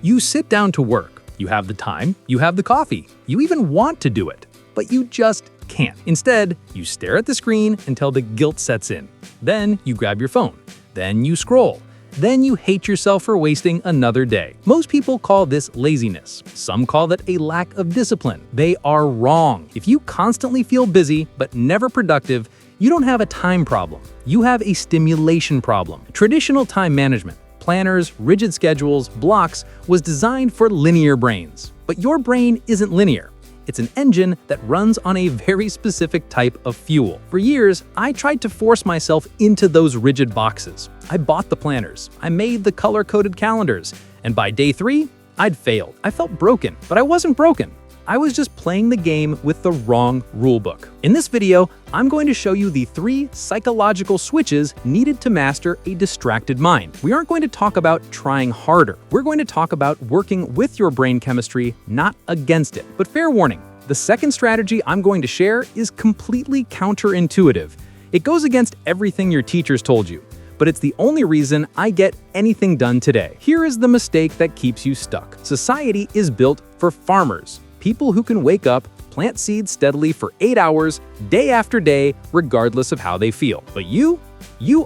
You sit down to work. You have the time, you have the coffee, you even want to do it, but you just can't. Instead, you stare at the screen until the guilt sets in. Then you grab your phone. Then you scroll. Then you hate yourself for wasting another day. Most people call this laziness. Some call it a lack of discipline. They are wrong. If you constantly feel busy but never productive, you don't have a time problem. You have a stimulation problem. Traditional time management, planners, rigid schedules, blocks, was designed for linear brains. But your brain isn't linear. It's an engine that runs on a very specific type of fuel. For years, I tried to force myself into those rigid boxes. I bought the planners, I made the color-coded calendars, and by day 3, I'd failed. I felt broken, but I wasn't broken. I was just playing the game with the wrong rulebook. In this video, I'm going to show you the 3 psychological switches needed to master a distracted mind. We aren't going to talk about trying harder. We're going to talk about working with your brain chemistry, not against it. But fair warning, the second strategy I'm going to share is completely counterintuitive. It goes against everything your teachers told you, but it's the only reason I get anything done today. Here is the mistake that keeps you stuck. Society is built for farmers. People who can wake up, plant seeds steadily for 8 hours, day after day, regardless of how they feel. But you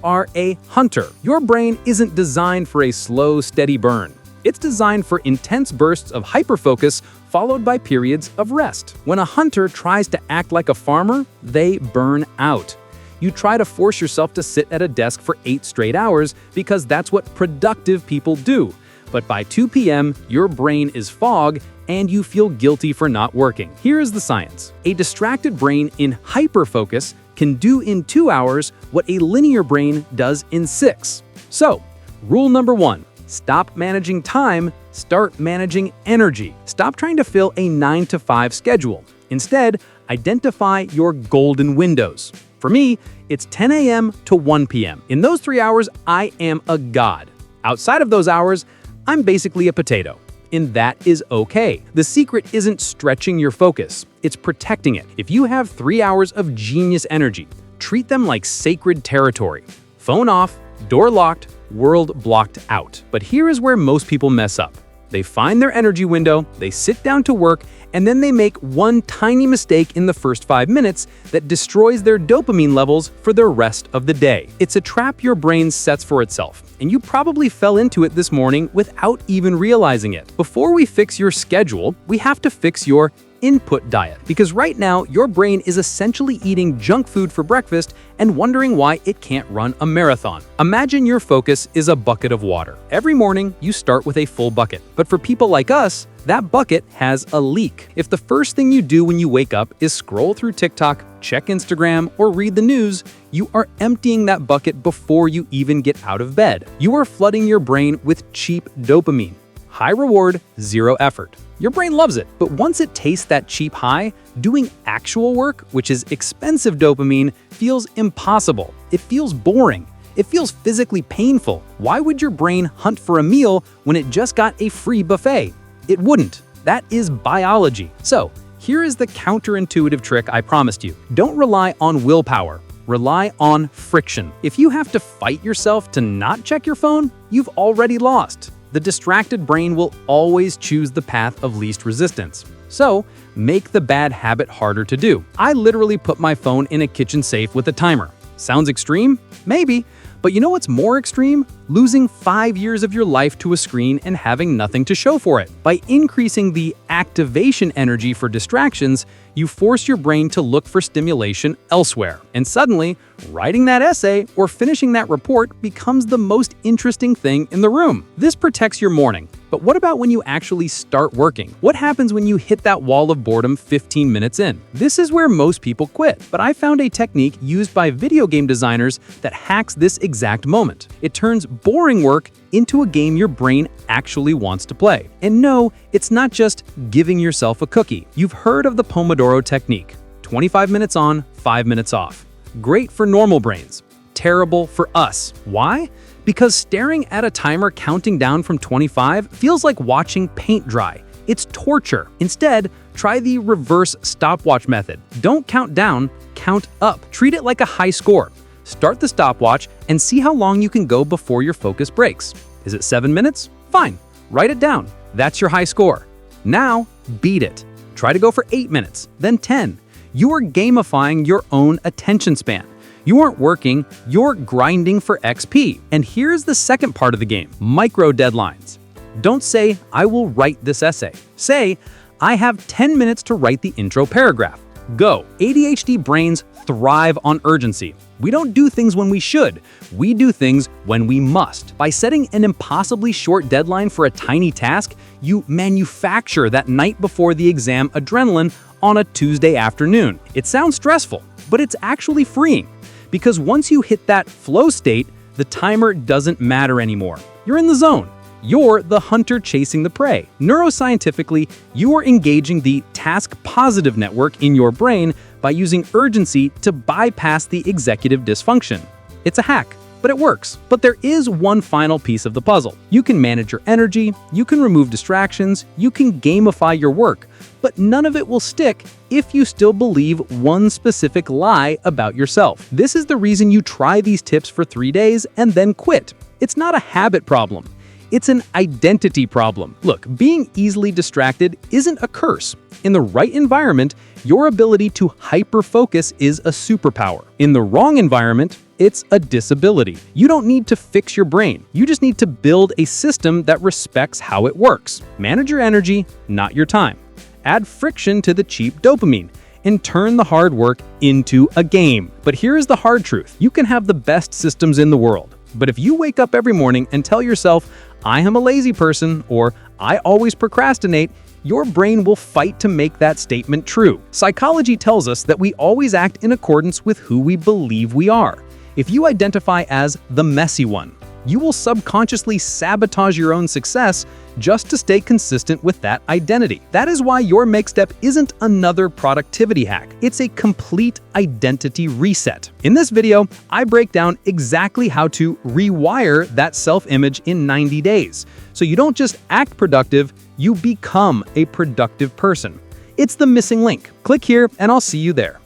are a hunter. Your brain isn't designed for a slow, steady burn. It's designed for intense bursts of hyperfocus followed by periods of rest. When a hunter tries to act like a farmer, they burn out. You try to force yourself to sit at a desk for 8 straight hours because that's what productive people do. But by 2 p.m., your brain is fog and you feel guilty for not working. Here is the science. A distracted brain in hyperfocus can do in 2 hours what a linear brain does in 6. So, rule number 1, stop managing time, start managing energy. Stop trying to fill a 9-to-5 schedule. Instead, identify your golden windows. For me, it's 10 a.m. to 1 p.m. In those 3 hours, I am a god. Outside of those hours, I'm basically a potato. And that is okay. The secret isn't stretching your focus, it's protecting it. If you have 3 hours of genius energy, treat them like sacred territory. Phone off, door locked, world blocked out. But here is where most people mess up. They find their energy window, they sit down to work, and then they make one tiny mistake in the first 5 minutes that destroys their dopamine levels for the rest of the day. It's a trap your brain sets for itself, and you probably fell into it this morning without even realizing it. Before we fix your schedule, we have to fix your input diet, because right now your brain is essentially eating junk food for breakfast and wondering why it can't run a marathon. Imagine your focus is a bucket of water. Every morning you start with a full bucket, but for people like us, that bucket has a leak. If the first thing you do when you wake up is scroll through TikTok, check Instagram, or read the news, you are emptying that bucket before you even get out of bed. You are flooding your brain with cheap dopamine. High reward, zero effort. Your brain loves it, but once it tastes that cheap high, doing actual work, which is expensive dopamine, feels impossible. It feels boring. It feels physically painful. Why would your brain hunt for a meal when it just got a free buffet? It wouldn't. That is biology. So, here is the counterintuitive trick I promised you. Don't rely on willpower. Rely on friction. If you have to fight yourself to not check your phone, you've already lost. The distracted brain will always choose the path of least resistance. So, make the bad habit harder to do. I literally put my phone in a kitchen safe with a timer. Sounds extreme? Maybe. But you know what's more extreme? Losing 5 years of your life to a screen and having nothing to show for it. By increasing the activation energy for distractions, you force your brain to look for stimulation elsewhere. And suddenly, writing that essay or finishing that report becomes the most interesting thing in the room. This protects your morning. But what about when you actually start working? What happens when you hit that wall of boredom 15 minutes in? This is where most people quit, but I found a technique used by video game designers that hacks this exact moment. It turns boring work into a game your brain actually wants to play. And no, it's not just giving yourself a cookie. You've heard of the Pomodoro technique. 25 minutes on, 5 minutes off. Great for normal brains. Terrible for us. Why? Because staring at a timer counting down from 25 feels like watching paint dry. It's torture. Instead, try the reverse stopwatch method. Don't count down, count up. Treat it like a high score. Start the stopwatch and see how long you can go before your focus breaks. Is it 7 minutes? Fine. Write it down. That's your high score. Now, beat it. Try to go for 8 minutes, then 10. You are gamifying your own attention span. You aren't working, you're grinding for XP. And here's the second part of the game, micro deadlines. Don't say, I will write this essay. Say, I have 10 minutes to write the intro paragraph. Go. ADHD brains thrive on urgency. We don't do things when we should. We do things when we must. By setting an impossibly short deadline for a tiny task, you manufacture that night before the exam adrenaline on a Tuesday afternoon. It sounds stressful, but it's actually freeing. Because once you hit that flow state, the timer doesn't matter anymore. You're in the zone. You're the hunter chasing the prey. Neuroscientifically, you are engaging the task-positive network in your brain by using urgency to bypass the executive dysfunction. It's a hack, but it works. But there is one final piece of the puzzle. You can manage your energy, you can remove distractions, you can gamify your work, but none of it will stick if you still believe one specific lie about yourself. This is the reason you try these tips for 3 days and then quit. It's not a habit problem. It's an identity problem. Look, being easily distracted isn't a curse. In the right environment, your ability to hyper-focus is a superpower. In the wrong environment, it's a disability. You don't need to fix your brain. You just need to build a system that respects how it works. Manage your energy, not your time. Add friction to the cheap dopamine and turn the hard work into a game. But here is the hard truth. You can have the best systems in the world. But if you wake up every morning and tell yourself, I am a lazy person, or I always procrastinate, your brain will fight to make that statement true. Psychology tells us that we always act in accordance with who we believe we are. If you identify as the messy one, you will subconsciously sabotage your own success just to stay consistent with that identity. That is why your make step isn't another productivity hack. It's a complete identity reset. In this video, I break down exactly how to rewire that self-image in 90 days. So you don't just act productive, you become a productive person. It's the missing link. Click here and I'll see you there.